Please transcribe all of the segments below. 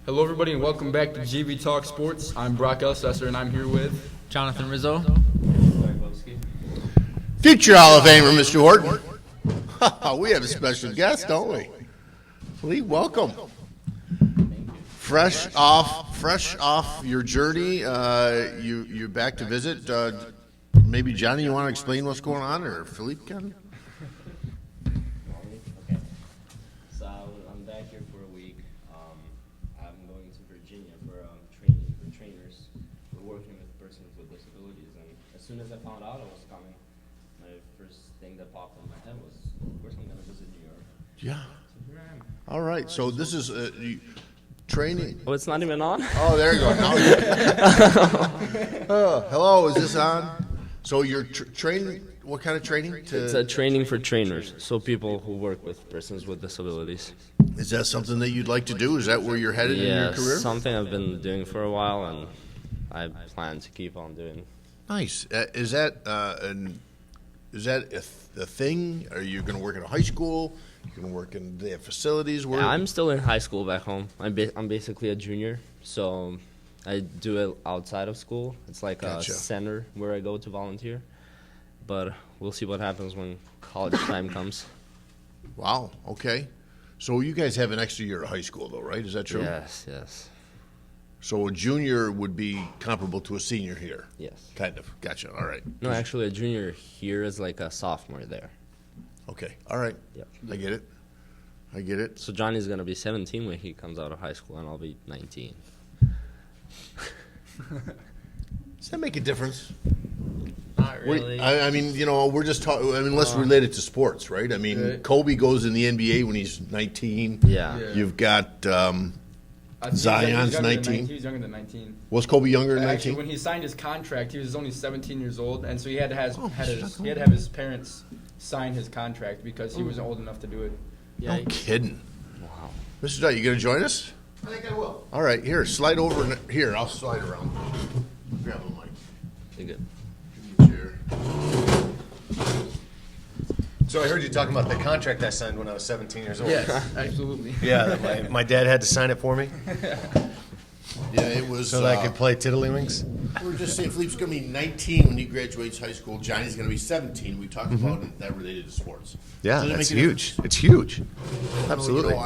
Hello, everybody, and welcome back to GV Talk Sports. I'm Brock Elsesser, and I'm here with Jonathan Rizzo. Future Hall of Famer, Mr. Horton. We have a special guest, don't we? Lee, welcome. Fresh off your journey, you're back to visit. Maybe Johnny, you want to explain what's going on, or Philippe can? Okay. So I'm back here for a week. I'm going to Virginia for training for trainers. We're working with persons with disabilities, and as soon as I found out I was coming, my first thing that popped in my head was, of course, I'm going to visit New York. Yeah. So here I am. All right. So this is training. Oh, it's not even on? Oh, there you go. Hello, is this on? So you're training. What kind of training? It's a training for trainers, so people who work with persons with disabilities. Is that something that you'd like to do? Is that where you're headed in your career? Something I've been doing for a while, and I plan to keep on doing. Nice. Is that a thing? Are you going to work in a high school? You're going to work in the facilities? Where? Yeah, I'm still in high school back home. I'm basically a junior, so I do it outside of school. It's like Gotcha. a center where I go to volunteer. But we'll see what happens when college time comes. Wow. Okay. So you guys have an extra year of high school, though, right? Is that true? Yes. So a junior would be comparable to a senior here? Yes. Kind of. Gotcha. All right. No, actually, a junior here is like a sophomore there. Okay. All right. Yep. I get it. So Johnny's going to be 17 when he comes out of high school, and I'll be 19. Does that make a difference? Not really. I mean, we're just talking. I mean, let's relate it to sports, right? I mean, Right. Kobe goes in the NBA when he's 19. Yeah. Yeah. You've got I think Zion's younger than 19. He was younger than 19. Was Kobe younger than Actually, 19? when he signed his contract, he was only 17 years old, and so he had to have shut he had to have his parents sign his contract because he wasn't old enough to do it. No kidding. Wow. Mr. Dye, you going to join us? I think I will. All right, here, slide over. Here, I'll slide around. Grab a mic. You're good. Give me a chair. So I heard you talking about the contract I signed when I was 17 years old. Yes, absolutely. Yeah, that my dad had to sign it for me Yeah, it was. so that I could play Tiddlywinks. We were just saying Philippe's going to be 19 when he graduates high school. Johnny's going to be 17. We talked about it, that related to sports. Yeah, Does it that's make a huge. It's huge. difference? Absolutely. You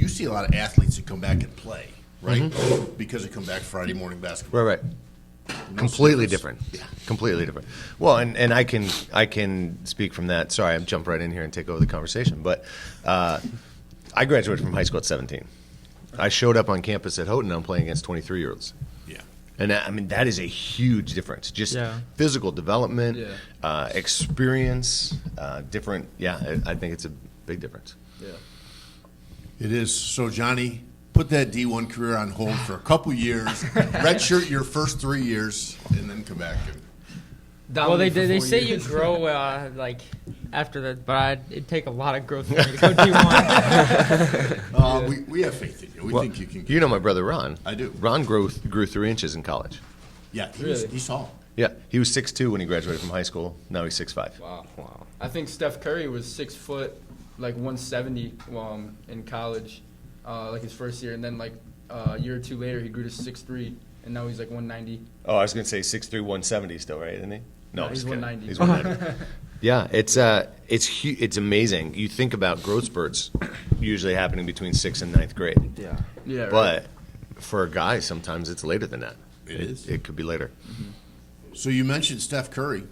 see a lot of athletes that come back and play, right? Because they come back Friday morning basketball. Right. No Completely difference. different. Yeah, completely different. Well, and I can speak from that. Sorry, I'm jump right in here and take over the conversation. But I graduated from high school at 17. I showed up on campus at Houghton. I'm playing against 23-year-olds. Yeah. And I mean, that is a huge difference. Just Yeah. physical development, Yeah. experience, different. Yeah, I think it's a big difference. Yeah. It is. So, Johnny, put that D1 career on hold for a couple years, redshirt your first 3 years, and then come back. Well, they Dominate for 4 say you years. grow like after that, but it'd take a lot of growth for me to go D1. We have faith in you. We think you can. You know my brother Ron. I do. Ron grew 3 inches in college. Yeah, Really? he's tall. Yeah, he was 6'2" when he graduated from high school. Now he's 6'5". Wow. Wow. I think Steph Curry was 6 foot, like 170 in college, like his first year, and then like a year or two later he grew to 6'3", and now he's like 190. Oh, I was going to say 6'3", 170 still, right? Isn't he? No, No, he's just kidding. 190. He's 190. Yeah, it's amazing. You think about growth spurts usually happening between 6th and 9th grade, Yeah. Yeah. Right. but for a guy, sometimes it's later than that. It is. It could be later. So you mentioned Steph Curry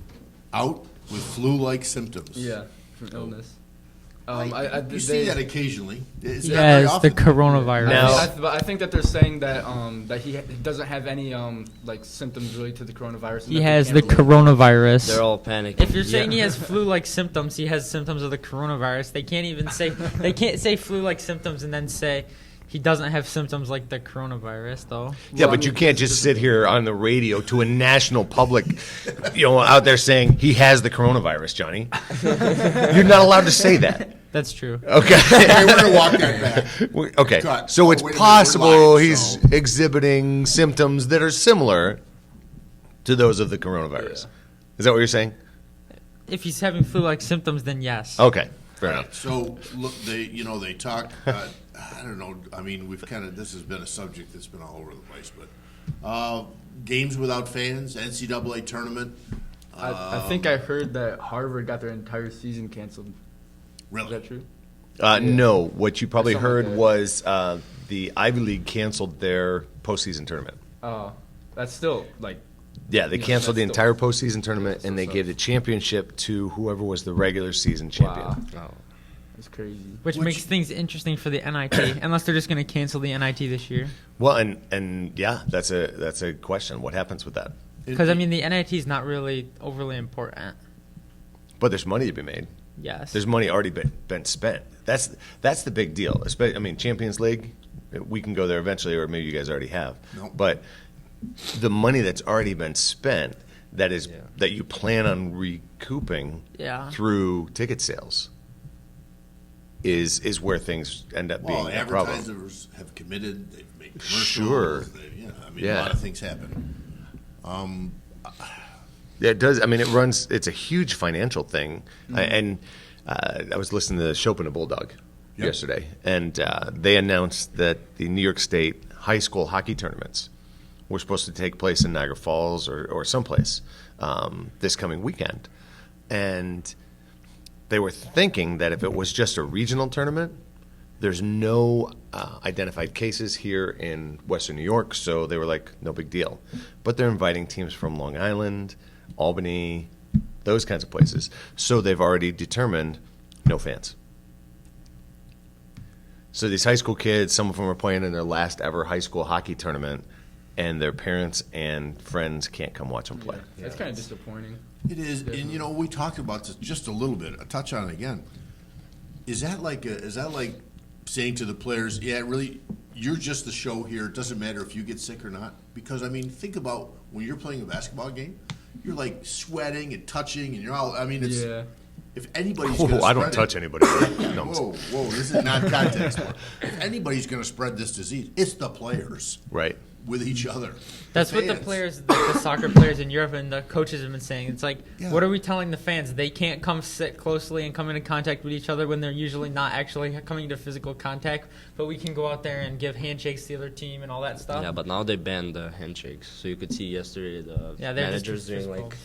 out with flu-like symptoms. Yeah, from illness. You see that occasionally. Is He that very has the often? coronavirus. Now- I think that they're saying that that he doesn't have any like symptoms related to the coronavirus. and He that they has can't the believe- coronavirus. They're all panicking. If you're saying he has flu-like symptoms, he has symptoms of the coronavirus. They can't even say flu-like symptoms and then say he doesn't have symptoms like the coronavirus, though. Yeah, Well, but I you mean, can't just sit here on the radio to a national public, out there saying he has the coronavirus, Johnny. You're not allowed to say that. That's true. Okay. Okay, we're going to walk that back. Okay. Cut. So Oh, it's wait a minute, we're possible live, he's so- exhibiting symptoms that are similar to those of the coronavirus. Is that what you're saying? If he's having flu-like symptoms, then yes. Okay. Fair enough. So look, they talk. I don't know. I mean, this has been a subject that's been all over the place, but games without fans, NCAA tournament. I think I heard that Harvard got their entire season canceled. Is Really? that true? No, what you probably Something like heard that. was the Ivy League canceled their postseason tournament. Oh, that's still like Yeah, they Yeah, canceled the that's still- entire postseason tournament, and they sucks. gave the championship to whoever was the regular season champion. wow, Oh. that's crazy. Which makes things interesting for the NIT, unless they're just going to cancel the NIT this year. Well, and yeah, that's a question. What happens with that? Because I mean, the NIT is not really overly important. But there's money to be made. Yes. There's money already been spent. That's the big deal. I mean, Champions League, we can go there eventually, or maybe you guys already have. Nope. But the money that's already been spent, that you plan on recouping Yeah. through ticket sales, is where things end up being Well, a problem. advertisers have committed. They've made commercials. Sure. I mean, Yeah. a lot of things happen. Yeah, it does. I mean, it's a huge financial thing. And I was listening to Chopin the Bulldog Yep. yesterday, and they announced that the New York State high school hockey tournaments were supposed to take place in Niagara Falls or someplace this coming weekend. And they were thinking that if it was just a regional tournament, there's no identified cases here in Western New York, so they were like, no big deal. But they're inviting teams from Long Island, Albany, those kinds of places. So they've already determined no fans. So these high school kids, some of them are playing in their last ever high school hockey tournament, and their parents and friends can't come watch them play. Yeah, that's kind of disappointing. It is, and we talked about this just a little bit. A touch on it again. Is that like saying to the players, "Yeah, really, you're just the show here. It doesn't matter if you get sick or not"? Because I mean, think about when you're playing a basketball game, you're like sweating and touching, and you're all. I mean, it's Yeah. if anybody's going to Oh, I don't touch anybody. No, Whoa, this is not contact sport. If anybody's going to spread this disease, it's the players right. with each other. That's what the fans. players, the soccer players in Europe and the coaches have been saying. It's like, Yeah. what are we telling the fans? They can't come sit closely and come into contact with each other when they're usually not actually coming into physical contact, but we can go out there and give handshakes to the other team and all that stuff. Yeah, but now they banned the handshakes. So you could see yesterday the Yeah, they're just managers doing fist like bumps.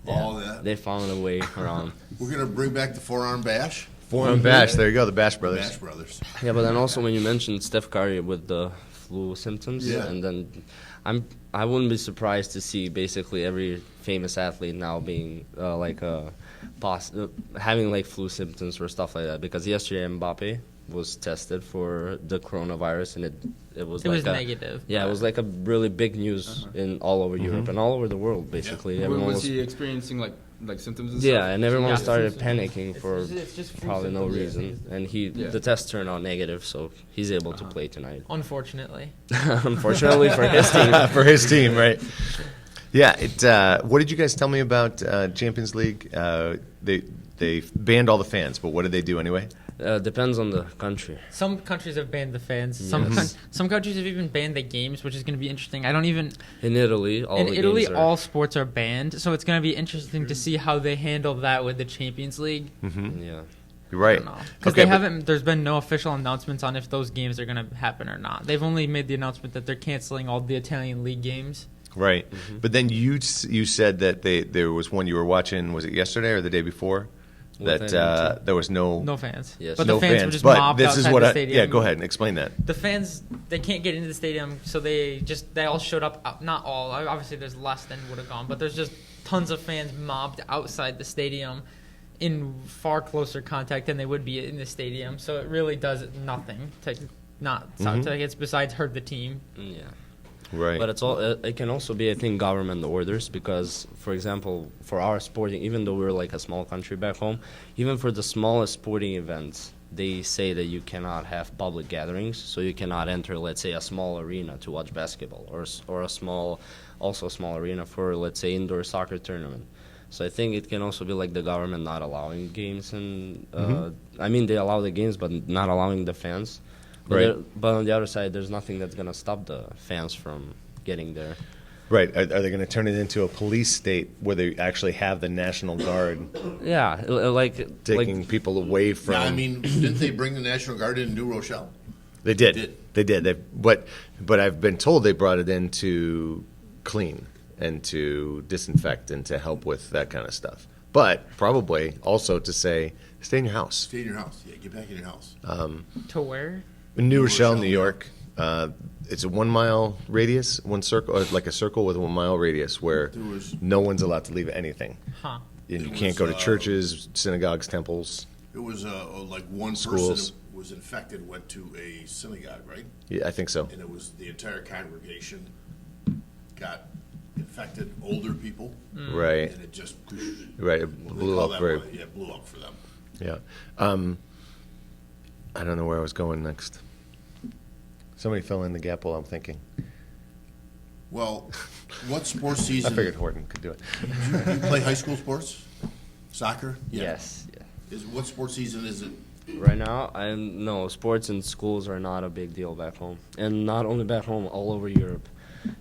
All that. they found a way around. We're going to bring back the forearm bash. Forearm bash. There you go, the Bash Brothers. Bash Brothers. Yeah, but then also when you mentioned Steph Curry with the flu symptoms, Yeah. and then I wouldn't be surprised to see basically every famous athlete now being having like flu symptoms or stuff like that. Because yesterday Mbappe was tested for the coronavirus, and it was negative. Yeah, it was like a really big news in all over Europe and all over the world. Basically, everyone Was was. he experiencing like symptoms and Yeah, stuff? and everyone Yeah. started panicking It's for just flu probably no symptoms. reason, and Yeah. the test turned out negative, so he's able to play tonight. Unfortunately. Unfortunately for his team. For his team, right? Yeah. What did you guys tell me about Champions League? They banned all the fans, but what did they do anyway? Depends on the country. Some countries have banned the fans. Yes. Some countries have even banned the games, which is going to be interesting. I don't even. In Italy, all In the Italy, games are, all sports are banned, so it's going to be interesting to see how they handle that with the Champions League. yeah. You're right. Because Okay, they but- haven't. There's been no official announcements on if those games are going to happen or not. They've only made the announcement that they're canceling all the Italian league games. Right. But then you said that there was one you were watching. Was it yesterday or the day before? With That NIT. there was no fans. Yes. But no the fans fans. were just but mobbed this is outside what the I stadium. yeah. Go ahead and explain that. The fans, they can't get into the stadium, so they all showed up. Not all. Obviously, there's less than would have gone, but there's just tons of fans mobbed outside the stadium in far closer contact than they would be in the stadium. So it really does nothing to not stop tickets besides hurt the team. Yeah. Right. But it can also be, I think, government orders because, for example, for our sporting, even though we're like a small country back home, even for the smallest sporting events, they say that you cannot have public gatherings, so you cannot enter, let's say, a small arena to watch basketball or a small arena for, let's say, indoor soccer tournament. So I think it can also be like the government not allowing games, and I mean they allow the games, but not allowing the fans. But, Right. but on the other side, there's nothing that's gonna stop the fans from getting there. Right. Are they going to turn it into a police state where they actually have the National Guard Yeah, like taking people away from? Yeah, I mean, didn't they bring the National Guard in New Rochelle? They did. Did. They did. But I've been told they brought it in to clean and to disinfect and to help with that kind of stuff. But probably also to say, stay in your house. Stay in your house. Yeah, get back in your house. To where? In New Rochelle, Rochelle, New York, it's a 1 mile radius, one circle, like a circle with a 1 mile radius where There was- no one's allowed to leave anything. Huh. And you It can't was, go to churches, synagogues, temples. It was like one Schools. person who was infected went to a synagogue, right? Yeah, I think so. And it was the entire congregation got infected, older people, Right, and it just right. It what do they blew call up that very. one? Yeah, it blew up for them. Yeah. I don't know where I was going next. Somebody fill in the gap while I'm thinking. Well, what sports I season? figured Horton could do it. You play high school sports? Soccer? Yeah. Yes. Yeah. What sports season is it? Right now, no, sports in schools are not a big deal back home, and not only back home, all over Europe.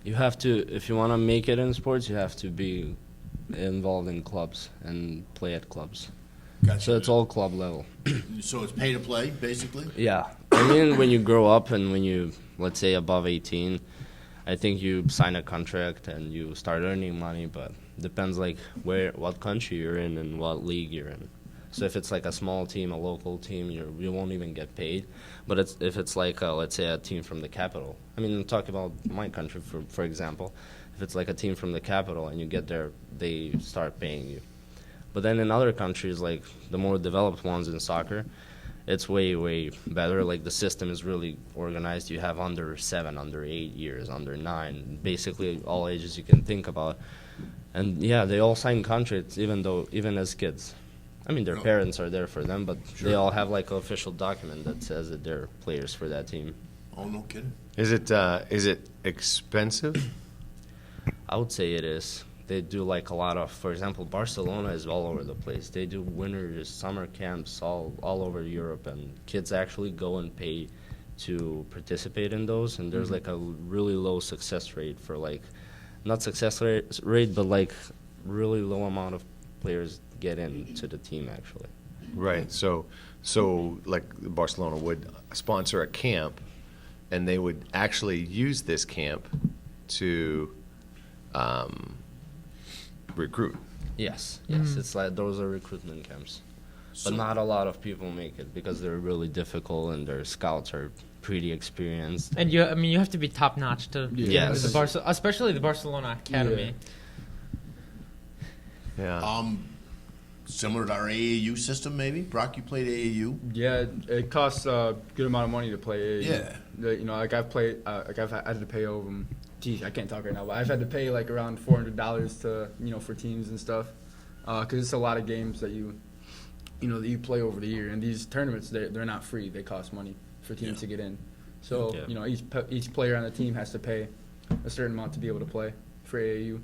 You have to, if you want to make it in sports, you have to be involved in clubs and play at clubs. Gotcha. So it's all club level. So it's pay to play, basically. Yeah, I mean, when you grow up and when you, let's say, above 18, I think you sign a contract and you start earning money, but depends like what country you're in and what league you're in. So if it's like a small team, a local team, you won't even get paid. But if it's like, let's say, a team from the capital. I mean, talk about my country, for example. If it's like a team from the capital and you get there, they start paying you. But then in other countries, like the more developed ones in soccer, it's way, way better. Like the system is really organized. You have under 7, under 8 years, under 9, basically all ages you can think about. And yeah, they all sign contracts, even as kids. I mean, their parents are there for them, but they all have like an official document that says that they're players for that team. Oh, no kidding. Is it expensive? I would say it is. They do like a lot of, for example, Barcelona is all over the place. They do winters, summer camps all over Europe, and kids actually go and pay to participate in those. And there's like a really low success rate for like, not success rate, but like really low amount of players get into the team actually. Right. So like Barcelona would sponsor a camp, and they would actually use this camp to recruit. Yes, it's like those are recruitment camps, So- but not a lot of people make it because they're really difficult and their scouts are pretty experienced. And you have to be top notch to get Yes. into the especially the Barcelona academy. Yeah. Similar to our AAU system, maybe? Brock, you played AAU? Yeah, it costs a good amount of money to play AAU. Yeah. You know, like I've played, like I've had to pay over. Geez, I can't talk right now, but I've had to pay like around $400 to, you know, for teams and stuff, because it's a lot of games that you play over the year, and these tournaments they're not free. They cost money for teams to get in. So Yeah. you know, each player on the team has to pay a certain amount to be able to play for AAU.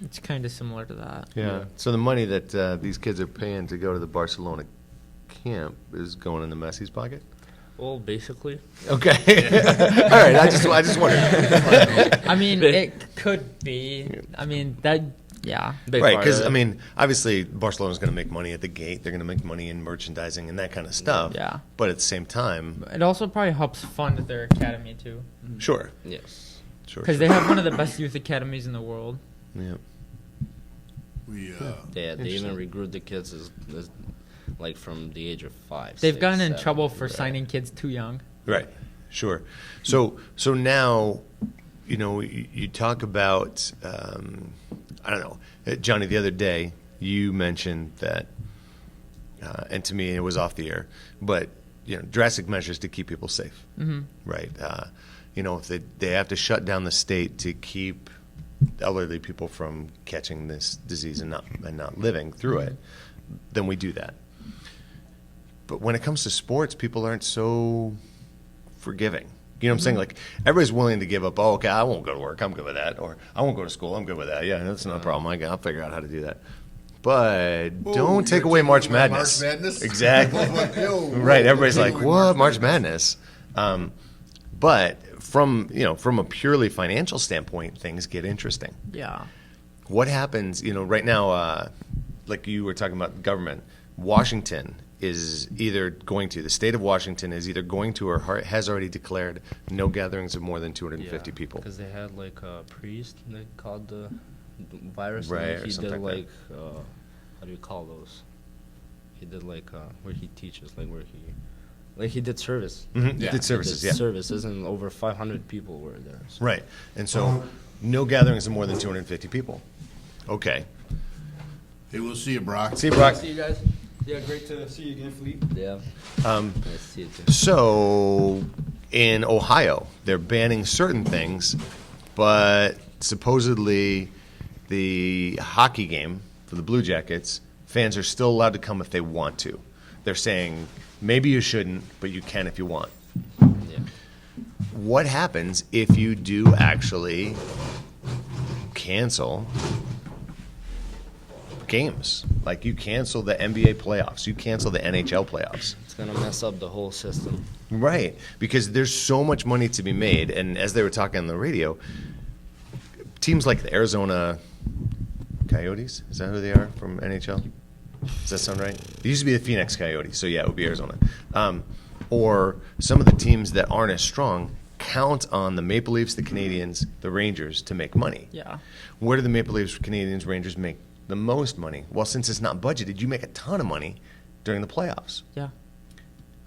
It's kind of similar to that. Yeah. So the money that these kids are paying to go to the Barcelona camp is going in the Messi's pocket. Well, basically, Okay. All right. I just wondered. I mean, it could be. I mean, that. Yeah. big Right, part because of I it. mean, obviously, Barcelona's going to make money at the gate. They're going to make money in merchandising and that kind of stuff. Yeah. But at the same time, It also probably helps fund their academy too, sure, yes. sure. because they have one of the best youth academies in the world. Yeah. We, They even Interesting. recruit the kids as like from the age of 5. They've 6, gotten in 7. trouble for Right. signing kids too young. Right. Sure. So now, you know, you talk about, I don't know, Johnny. The other day, you mentioned that, and to me, it was off the air, but you know, drastic measures to keep people safe. Mm-hmm. Right. You know, if they have to shut down the state to keep elderly people from catching this disease and not living through it, then we do that. But when it comes to sports, people aren't so forgiving. You know what I'm saying? Like, everybody's willing to give up, oh, okay, I won't go to work, I'm good with that. Or, I won't go to school, I'm good with that. Yeah, that's not a problem. I'll figure out how to do that. But don't take away March Madness. March Madness? Exactly. Yo, Right, everybody's take like, away what? March Madness? But from a purely financial standpoint, things get interesting. Yeah. What happens, right now, like you were talking about government, Washington is either going to, the state of Washington is either going to or has already declared no gatherings of more than 250 people. Because they had like a priest they called the virus. Right, And or he something did like like how do you call those? He did like where he teaches, like he did service. Mhm, Yeah. did services, He did yeah. services, and over 500 people were there. So. Right. And so no gatherings of more than 250 people. Okay. Hey, we'll see you, Brock. See you, Brock. See you guys. Yeah, great to see you again, Fleet. Yeah. Um, Nice to see you too. So in Ohio, they're banning certain things, but supposedly the hockey game for the Blue Jackets, fans are still allowed to come if they want to. They're saying maybe you shouldn't, but you can if you want. Yeah. What happens if you do actually cancel games? Like you cancel the NBA playoffs, you cancel the NHL playoffs. It's gonna mess up the whole system. Right, because there's so much money to be made, and as they were talking on the radio, teams like the Arizona Coyotes, is that who they are from NHL? Does that sound right? They used to be the Phoenix Coyotes, so yeah, it would be Arizona. Or some of the teams that aren't as strong count on the Maple Leafs, the Canadiens, the Rangers to make money. Yeah. Where do the Maple Leafs, Canadiens, Rangers make the most money? Well, since it's not budgeted, you make a ton of money during the playoffs. Yeah.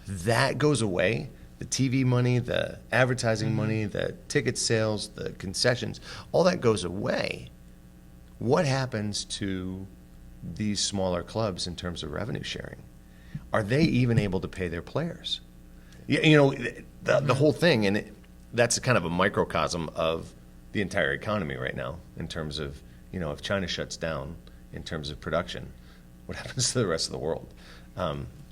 That goes away. The TV money, the advertising money, the ticket sales, the concessions, all that goes away. What happens to these smaller clubs in terms of revenue sharing? Are they even able to pay their players? You know, the whole thing, and that's kind of a microcosm of the entire economy right now in terms of, you know, if China shuts down in terms of production, what happens to the rest of the world?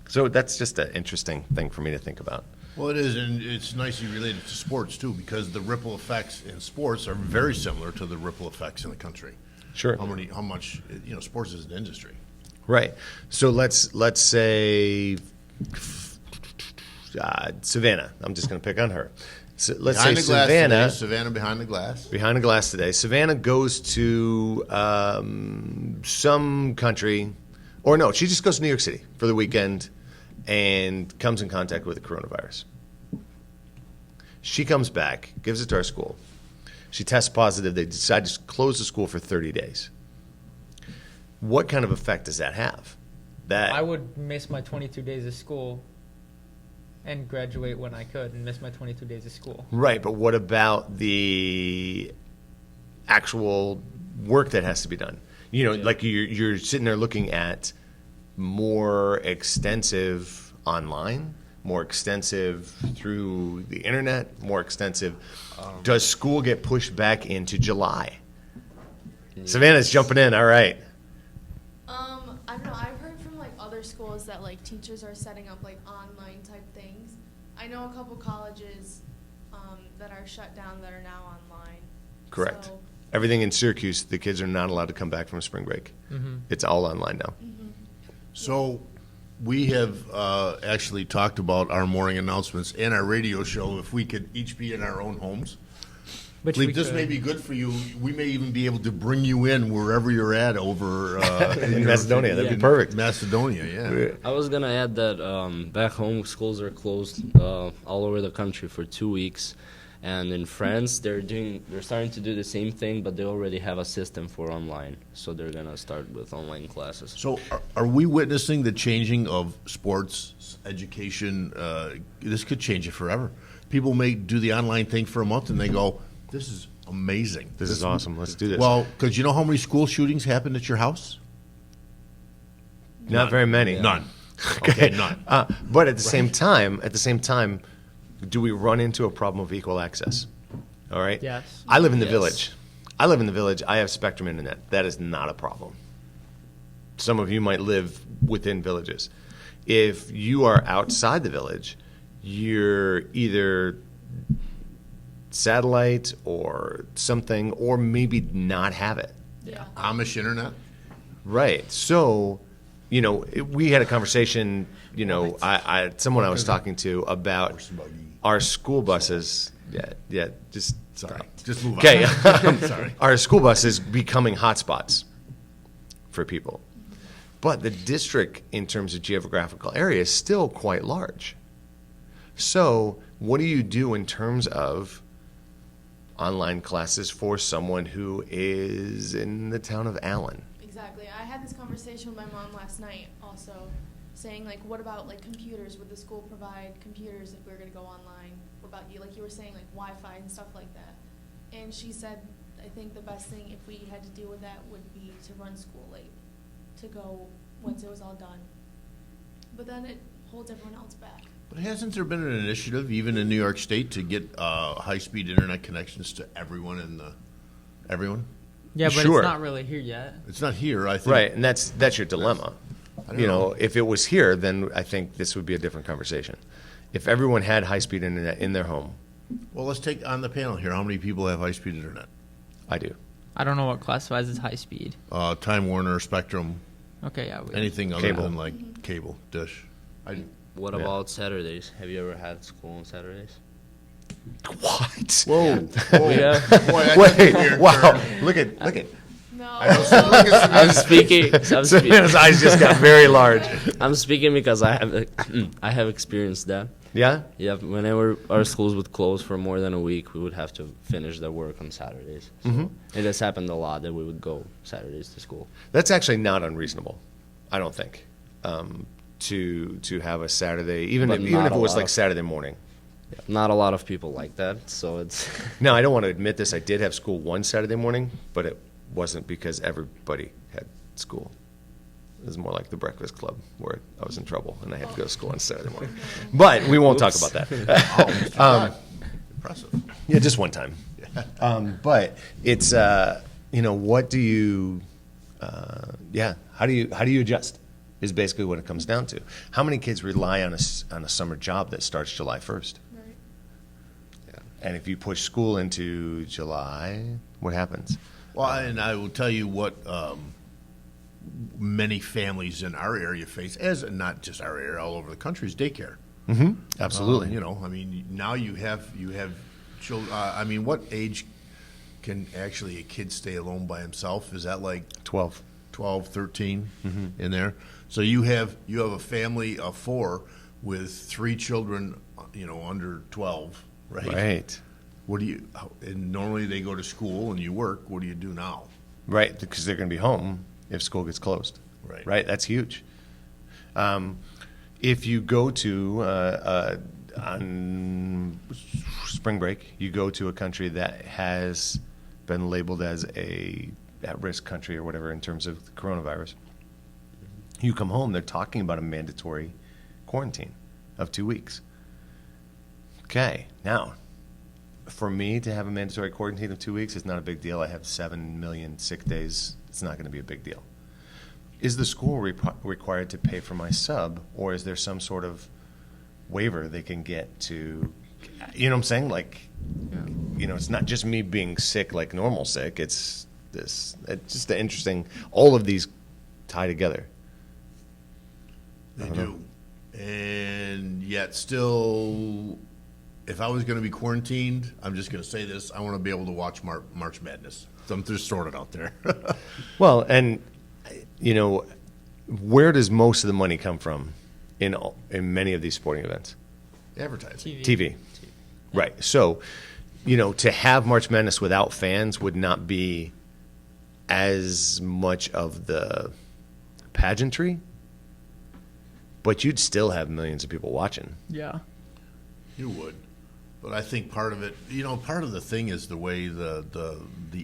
So that's just an interesting thing for me to think about. Well, it is, and it's nicely related to sports, too, because the ripple effects in sports are very similar to the ripple effects in the country. Sure. How much, you know, sports is an industry. Right. So let's say Savannah. I'm just going to pick on her. So let's Behind say the glass Savannah. today, Savannah behind the glass. Behind the glass today. Savannah goes to some country, or no, she just goes to New York City for the weekend and comes in contact with the coronavirus. She comes back, gives it to our school. She tests positive. They decide to close the school for 30 days. What kind of effect does that have? I would miss my 22 days of school and graduate when I could and miss my 22 days of school. Right, but what about the actual work that has to be done? You know, like you're sitting there looking at more extensive online, more extensive through the internet, more extensive. Does school get pushed back into July? Savannah's jumping in. All right. I don't know. I've heard from like other schools that like teachers are setting up like online type things. I know a couple colleges that are shut down that are now online. Correct. So, Everything in Syracuse, the kids are not allowed to come back from spring break. It's all online now. So we have actually talked about our morning announcements and our radio show, if we could each be in our own homes. Which Lee, we this could. may be good for you. We may even be able to bring you in wherever you're at over In Macedonia, that'd be perfect. Macedonia, yeah. I was gonna add that back home schools are closed all over the country for 2 weeks, and in France they're starting to do the same thing, but they already have a system for online, so they're gonna start with online classes. So are we witnessing the changing of sports, education? This could change it forever. People may do the online thing for a month and they go, this is amazing. This is awesome. Let's do this. Well, because you know how many school shootings happened at your house? not very many. None. Okay, none. But at the same time, do we run into a problem of equal access? All right. Yes. I live in the Yes. village. I have Spectrum Internet. That is not a problem. Some of you might live within villages. If you are outside the village, you're either satellite or something, or maybe not have it. yeah. Amish internet? Right. So, you know, we had a conversation, you know, someone I was talking to about our school buses. Yeah, just Sorry. Just move on. okay. Sorry. Our school buses becoming hotspots for people. But the district, in terms of geographical area, is still quite large. So what do you do in terms of online classes for someone who is in the town of Allen? Exactly. I had this conversation with my mom last night also, saying like, what about like computers? Would the school provide computers if we were going to go online? What about you? Like you were saying, like Wi-Fi and stuff like that. And she said, I think the best thing if we had to deal with that would be to run school late, to go once it was all done. But then it holds everyone else back. But hasn't there been an initiative, even in New York State, to get high-speed internet connections to everyone everyone? Yeah, but Sure. it's not really here yet. It's not here, I think. Right, and that's your dilemma. I don't You know, know. if it was here, then I think this would be a different conversation. If everyone had high-speed internet in their home, Well, let's take on the panel here. How many people have high-speed internet? I do. I don't know what classifies as high speed. Time Warner, Spectrum, Okay, yeah. anything other Cable. than like cable, dish. What Yeah. about Saturdays? Have you ever had school on Saturdays? What? Whoa! Yeah. Boy, I took a Wait! weird Wow! turn. Look at. No. I'm speaking. His eyes just got very large. I'm speaking because I have I have experienced that. Yeah. Yeah, whenever our schools would close for more than a week, we would have to finish their work on Saturdays. So it has happened a lot that we would go Saturdays to school. That's actually not unreasonable. I don't think. To have a Saturday, even But if not it a was lot like of- Saturday morning. Not a lot of people like that, so it's Now, I don't want to admit this. I did have school one Saturday morning, but it wasn't because everybody had school. It was more like the Breakfast Club, where I was in trouble and I had to go to school on Saturday morning. But we won't talk Oops. about that. Impressive. Yeah, just one time. But it's what do you? How do you adjust? Is basically what it comes down to. How many kids rely on a summer job that starts July 1st? Right. And if you push school into July, what happens? Well, and I will tell you what many families in our area face, as not just our area, all over the country, is daycare. Absolutely. I mean, now you have children. I mean, what age can actually a kid stay alone by himself? Is that like 12. 12, 13 in there? So you have a family of 4 with 3 children, under 12, right? Right. What do you? And normally they go to school and you work. What do you do now? Right, because they're going to be home if school gets closed. Right. Right, that's huge. If you go to, on spring break, you go to a country that has been labeled as a at-risk country or whatever in terms of the coronavirus, you come home, they're talking about a mandatory quarantine of 2 weeks. Okay, now, for me to have a mandatory quarantine of 2 weeks is not a big deal. I have 7 million sick days. It's not going to be a big deal. Is the school required to pay for my sub, or is there some sort of waiver they can get to, you know what I'm saying? Like, it's not just me being sick like normal sick. It's just interesting. All of these tie together. They do. And yet still, if I was going to be quarantined, I'm just going to say this, I want to be able to watch March Madness. So I'm just throwing it out there. Well, and where does most of the money come from in many of these sporting events? Advertising. TV. Right. So, to have March Madness without fans would not be as much of the pageantry, but you'd still have millions of people watching. Yeah. You would. But I think part of it, part of the thing is the way the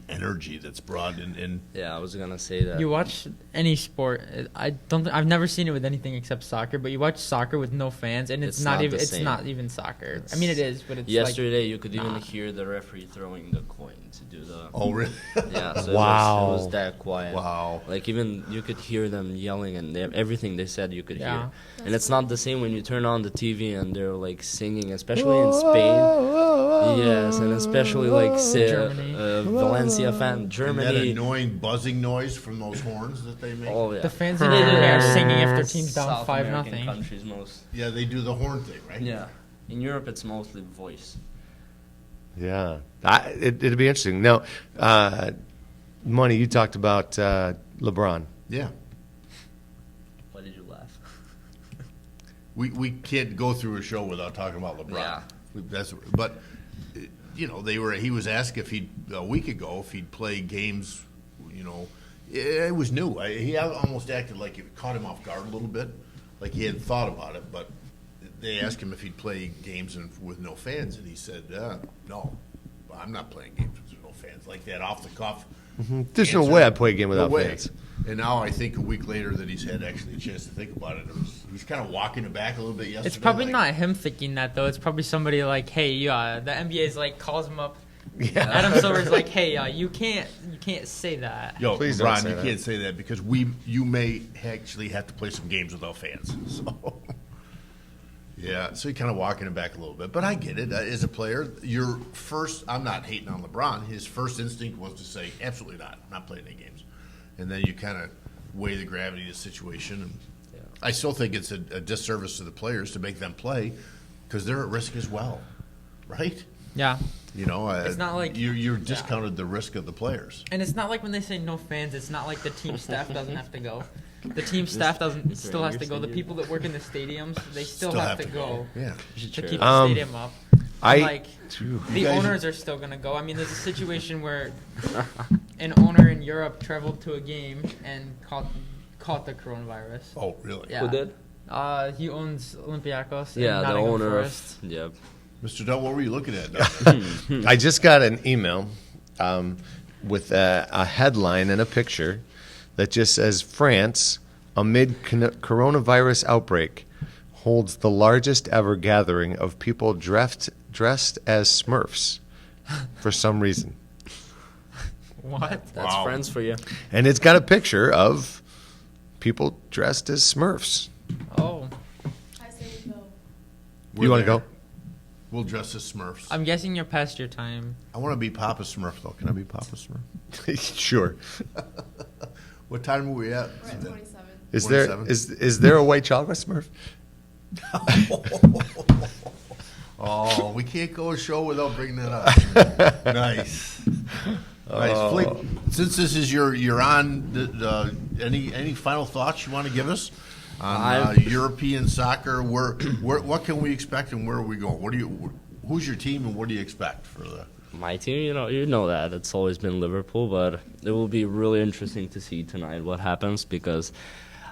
energy that's brought in. yeah. I was gonna say that. You watch any sport. I've never seen it with anything except soccer. But you watch soccer with no fans, and it's not not even. the It's same. not even soccer. I mean, it is, but it's Yesterday, you could even nah. hear the referee throwing the coin to do the. Oh, really? Yeah, so Wow. it was that quiet. Wow. Like even you could hear them yelling and everything they said you could Yeah. hear. And it's not the same when you turn on the TV and they're like singing, especially in Spain. Yes, and especially like Germany. Valencia fan, And that Germany. annoying buzzing noise from those horns that they make. Oh yeah. The fans in Germany are singing if their team's down South 5-0. American countries most. Yeah, they do the horn thing, right? Yeah. In Europe, it's mostly voice. Yeah. It'd be interesting. Now, Money, you talked about LeBron. Yeah. we can't go through a show without talking about LeBron. Yeah. But he was asked if a week ago if he'd play games. It was new. He almost acted like it caught him off guard a little bit, like he hadn't thought about it. But they asked him if he'd play games with no fans, and he said, "No, I'm not playing games with no fans." Like that off the cuff. There's no answer. way I'd play a game without No way. fans. And now I think a week later that he's had actually a chance to think about it. He's kind of walking it back a little bit yesterday. It's probably like, not him thinking that though. It's probably somebody like, hey, the NBA's like calls him up. Yeah. Adam Silver's like, hey, you can't say that. Yo, Please don't Ron, say you that. can't say that because you may actually have to play some games without fans. So, yeah, so you're kind of walking it back a little bit. But I get it. As a player, I'm not hating on LeBron. His first instinct was to say, absolutely not. I'm not playing any games. And then you kind of weigh the gravity of the situation. And I still think it's a disservice to the players to make them play because they're at risk as well, right? Yeah. It's not like- you're discounted the risk of the players. And it's not like when they say no fans, it's not like the team staff doesn't have to go. The team staff still has to go. The people that work in the stadiums, they still have to go Yeah. to keep the stadium up. The You guys- owners are still gonna go. I mean, there's a situation where an owner in Europe traveled to a game and caught the coronavirus. Oh, really? Yeah. Who did? He owns Olympiacos. in Yeah, the Nottingham owner Forest. of. Yep. Mr. Dunn, what were you looking at? I just got an email with a headline and a picture that just says France, amid coronavirus outbreak, holds the largest ever gathering of people dressed as Smurfs for some reason. What? That's Wow. friends for you. And it's got a picture of people dressed as Smurfs. I Oh, say we go. You want to go? We'll dress as Smurfs. I'm guessing you're past your time. I want to be Papa Smurf, though. Can I be Papa Smurf? Sure. What time are we at? We're at 27. Is there 27? is there a white chocolate Smurf? Oh, we can't go a show without bringing that up. Nice. Nice. Philippe, since this is you're on, any final thoughts you want to give us on European soccer? What can we expect and where are we going? Who's your team and what do you expect for the? My team, you know that it's always been Liverpool, but it will be really interesting to see tonight what happens because,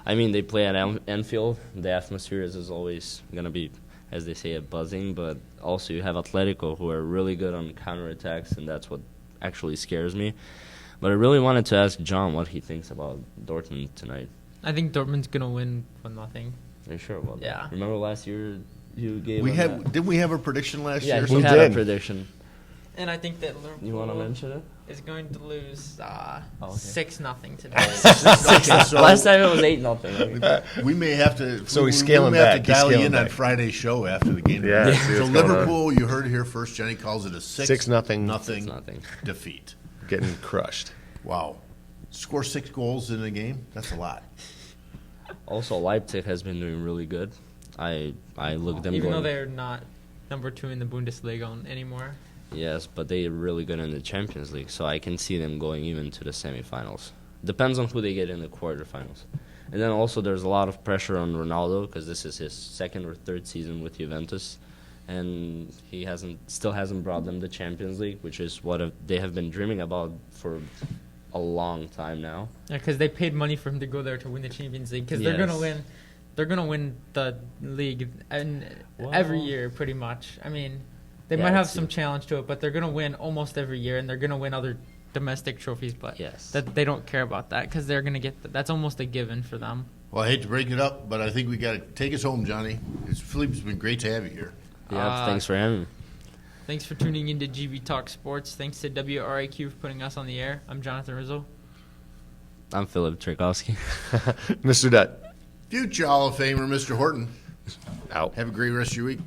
they play at Anfield. The atmosphere is always gonna be, as they say, buzzing. But also you have Atletico, who are really good on counterattacks, and that's what actually scares me. But I really wanted to ask John what he thinks about Dortmund tonight. I think Dortmund's gonna win 1-0. Are you sure about that? Yeah. Remember last year you gave We him had that? didn't we have a prediction last Yeah, year? he We had did. a prediction. And I think that Liverpool You want to mention it? is going to lose okay. 6-0 today. Okay, so Last time it was 8-0. we may have to. So he's we scaling may have back. to He's dial you scaling in on back. Friday's show after the game. Yeah, see So what's going on. Liverpool, you heard it here first. Jenny calls it a 6-0. nothing Nothing. defeat. Getting crushed. Wow. Score 6 goals in a game? That's a lot. Also, Leipzig has been doing really good. I looked them Even though going. they're not number 2 in the Bundesliga anymore. Yes, but they're really good in the Champions League, so I can see them going even to the semifinals. Depends on who they get in the quarterfinals. And then also there's a lot of pressure on Ronaldo because this is his second or third season with Juventus, and he still hasn't brought them the Champions League, which is what they have been dreaming about for a long time now. Yeah, because they paid money for him to go there to win the Champions League. Because they're Yes. gonna win. They're gonna win the league every year, pretty much. They Yeah, might have it's- some challenge to it, but they're gonna win almost every year, and they're gonna win other domestic trophies. But Yes. that they don't care about that because they're gonna get that's almost a given for them. Well, I hate to break it up, but I think we got to take us home, Johnny. Philippe's been great to have you here. Yeah, thanks for having me. Thanks for tuning in to GB Talk Sports. Thanks to WRIQ for putting us on the air. I'm Jonathan Rizzo. I'm Philip Tchaikovsky. Mr. Dutt. Future Hall of Famer, Mr. Horton. Out. Have a great rest of your week.